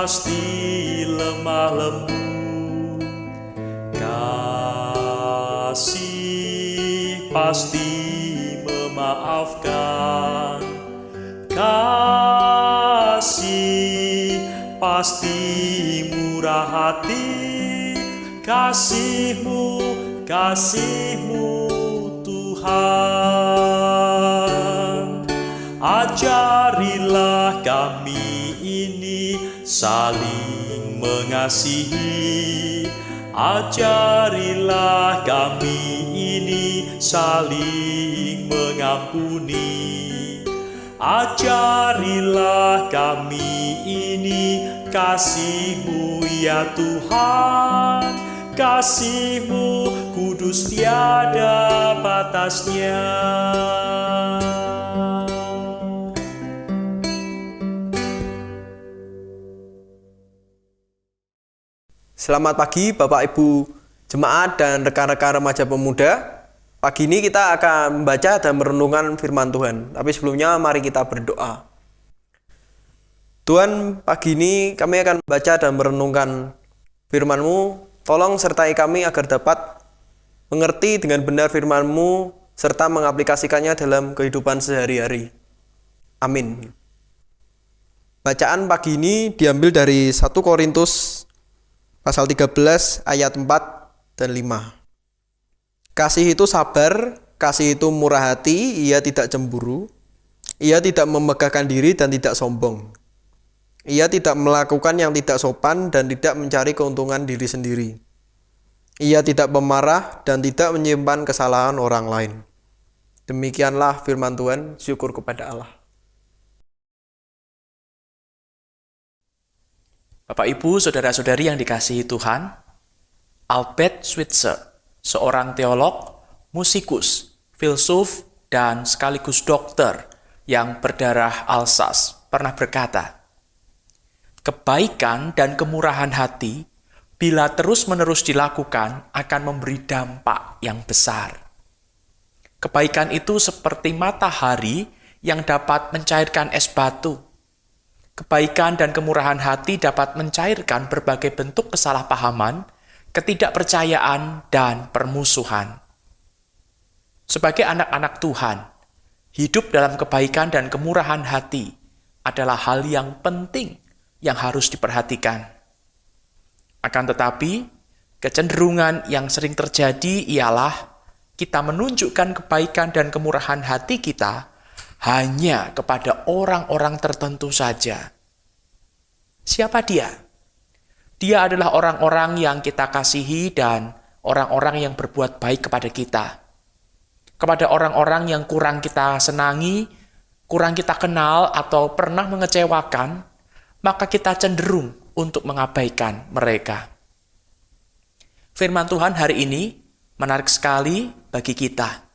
pasti lemah lembut, kasih pasti memaafkan, kasih pasti murah hati, kasih-Mu Tuhan. Ajarilah kami ini saling mengasihi, ajarilah kami ini saling mengampuni, ajarilah kami ini kasih-Mu ya Tuhan, kasih-Mu kudus tiada batasnya. Selamat pagi Bapak Ibu Jemaat dan rekan-rekan remaja pemuda. Pagi ini kita akan membaca dan merenungkan firman Tuhan. Tapi sebelumnya mari kita berdoa. Tuhan, pagi ini kami akan membaca dan merenungkan firman-Mu. Tolong sertai kami agar dapat mengerti dengan benar firman-Mu serta mengaplikasikannya dalam kehidupan sehari-hari. Amin. Bacaan pagi ini diambil dari 1 Korintus pasal 13 ayat 4 dan 5. Kasih itu sabar, kasih itu murah hati, ia tidak cemburu, ia tidak memegahkan diri dan tidak sombong. Ia tidak melakukan yang tidak sopan dan tidak mencari keuntungan diri sendiri. Ia tidak pemarah dan tidak menyimpan kesalahan orang lain. Demikianlah firman Tuhan, syukur kepada Allah. Bapak, Ibu, Saudara-saudari yang dikasihi Tuhan, Albert Schweitzer, seorang teolog, musikus, filsuf, dan sekaligus dokter yang berdarah Alsace, pernah berkata, kebaikan dan kemurahan hati, bila terus-menerus dilakukan, akan memberi dampak yang besar. Kebaikan itu seperti matahari yang dapat mencairkan es batu. Kebaikan dan kemurahan hati dapat mencairkan berbagai bentuk kesalahpahaman, ketidakpercayaan, dan permusuhan. Sebagai anak-anak Tuhan, hidup dalam kebaikan dan kemurahan hati adalah hal yang penting yang harus diperhatikan. Akan tetapi, kecenderungan yang sering terjadi ialah kita menunjukkan kebaikan dan kemurahan hati kita hanya kepada orang-orang tertentu saja. Siapa dia? Dia adalah orang-orang yang kita kasihi dan orang-orang yang berbuat baik kepada kita. Kepada orang-orang yang kurang kita senangi, kurang kita kenal, atau pernah mengecewakan, maka kita cenderung untuk mengabaikan mereka. Firman Tuhan hari ini menarik sekali bagi kita.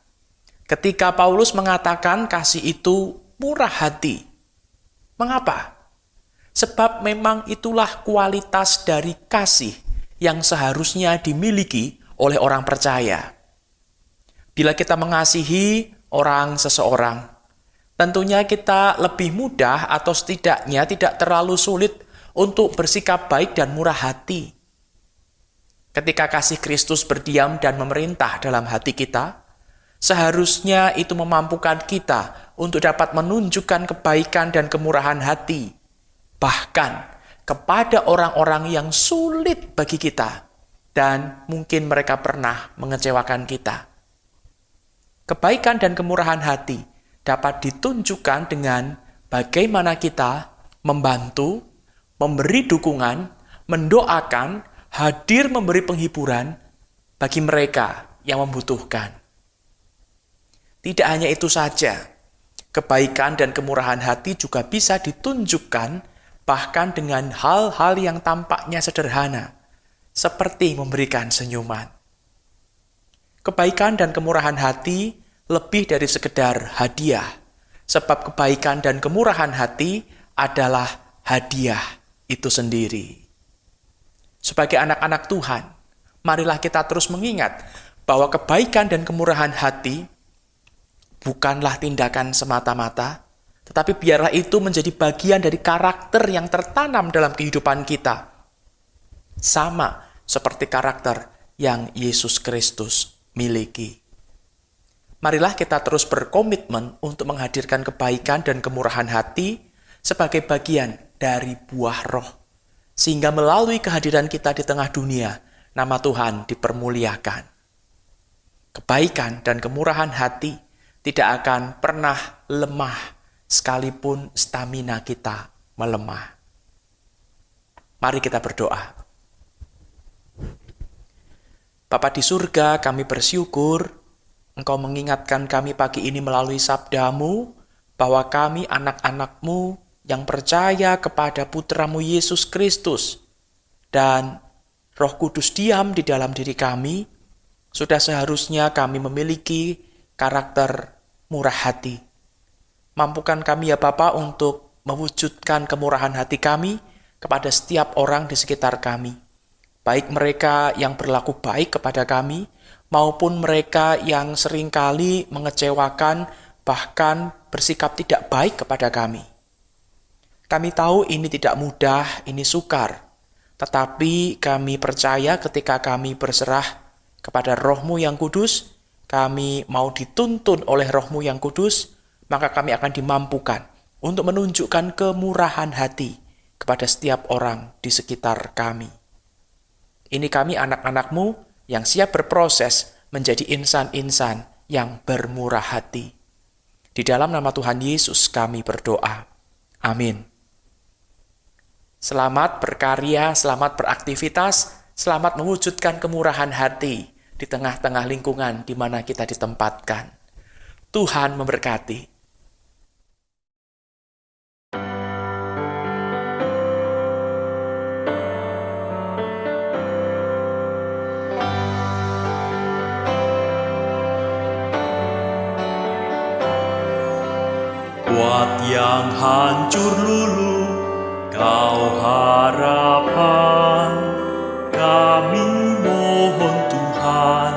Ketika Paulus mengatakan kasih itu murah hati. Mengapa? Sebab memang itulah kualitas dari kasih yang seharusnya dimiliki oleh orang percaya. Bila kita mengasihi seseorang, tentunya kita lebih mudah atau setidaknya tidak terlalu sulit untuk bersikap baik dan murah hati. Ketika kasih Kristus berdiam dan memerintah dalam hati kita, seharusnya itu memampukan kita untuk dapat menunjukkan kebaikan dan kemurahan hati, bahkan kepada orang-orang yang sulit bagi kita, dan mungkin mereka pernah mengecewakan kita. Kebaikan dan kemurahan hati dapat ditunjukkan dengan bagaimana kita membantu, memberi dukungan, mendoakan, hadir memberi penghiburan bagi mereka yang membutuhkan. Tidak hanya itu saja, kebaikan dan kemurahan hati juga bisa ditunjukkan bahkan dengan hal-hal yang tampaknya sederhana, seperti memberikan senyuman. Kebaikan dan kemurahan hati lebih dari sekedar hadiah, sebab kebaikan dan kemurahan hati adalah hadiah itu sendiri. Sebagai anak-anak Tuhan, marilah kita terus mengingat bahwa kebaikan dan kemurahan hati bukanlah tindakan semata-mata, tetapi biarlah itu menjadi bagian dari karakter yang tertanam dalam kehidupan kita. Sama seperti karakter yang Yesus Kristus miliki. Marilah kita terus berkomitmen untuk menghadirkan kebaikan dan kemurahan hati sebagai bagian dari buah roh. Sehingga melalui kehadiran kita di tengah dunia, nama Tuhan dipermuliakan. Kebaikan dan kemurahan hati tidak akan pernah lemah sekalipun stamina kita melemah. Mari kita berdoa. Bapa di surga, kami bersyukur Engkau mengingatkan kami pagi ini melalui sabda-Mu bahwa kami anak-anak-Mu yang percaya kepada Putra-Mu Yesus Kristus dan Roh Kudus diam di dalam diri kami, sudah seharusnya kami memiliki karakter murah hati. Mampukan kami ya Bapa untuk mewujudkan kemurahan hati kami kepada setiap orang di sekitar kami. Baik mereka yang berlaku baik kepada kami, maupun mereka yang seringkali mengecewakan, bahkan bersikap tidak baik kepada kami. Kami tahu ini tidak mudah, ini sukar. Tetapi kami percaya ketika kami berserah kepada Roh-Mu yang kudus, kami mau dituntun oleh Roh-Mu yang kudus, maka kami akan dimampukan untuk menunjukkan kemurahan hati kepada setiap orang di sekitar kami. Ini kami anak-anak-Mu yang siap berproses menjadi insan-insan yang bermurah hati. Di dalam nama Tuhan Yesus kami berdoa. Amin. Selamat berkarya, selamat beraktivitas, selamat mewujudkan kemurahan hati di tengah-tengah lingkungan di mana kita ditempatkan. Tuhan memberkati. Buat yang hancur luluh kau harapan, kami mohon Tuhan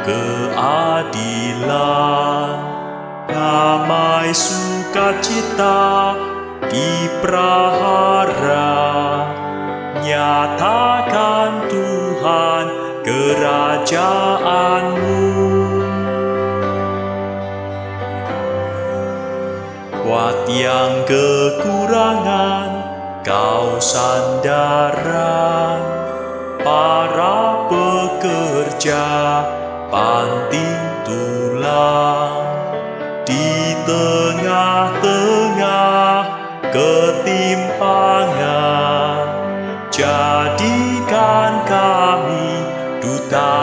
keadilan, damai sukacita di prahara, nyatakan Tuhan kerajaan-Mu. Buat yang kekurangan kau sandaran, para pekerja banting tulang, di tengah-tengah ketimpangan, jadikan kami duta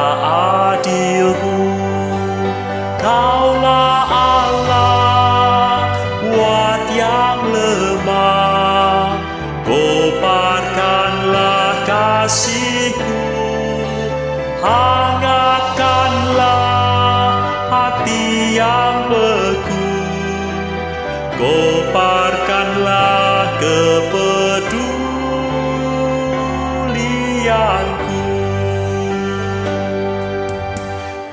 adil-Mu. Kaulah Allah buat yang lemah, koparkanlah kasih-Mu, hangatkanlah hati yang beku, koparkanlah kepedulian-Ku.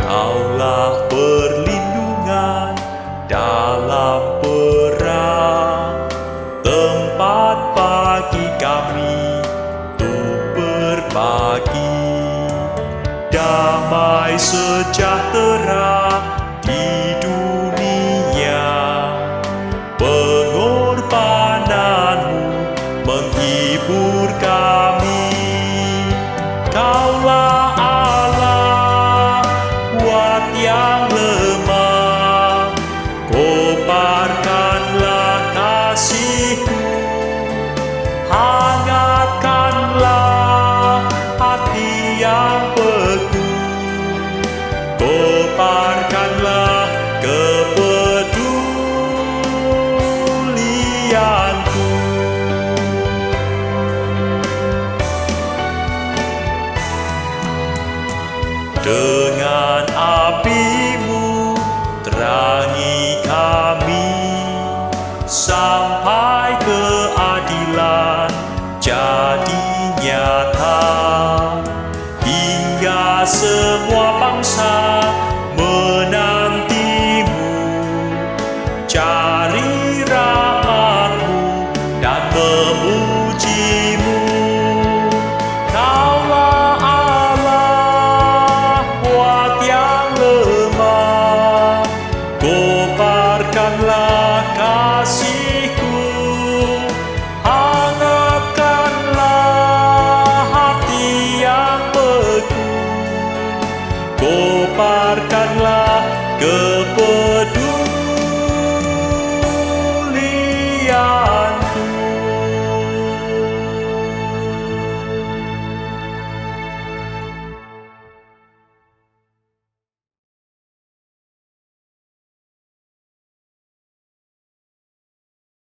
Kaulah perlindungan dalam perang, tempat bagi kami untuk berbagi, damai sejahtera di dunia, pengorbanan-Mu menghibur kami. Kaulah Allah buat yang lemah, koparkanlah kasih-Mu, hangatkanlah hati yang beku, koparkanlah kepedulian-Ku. Dengan api-Mu terangi kami, sampai keadilan jadi nyata, hingga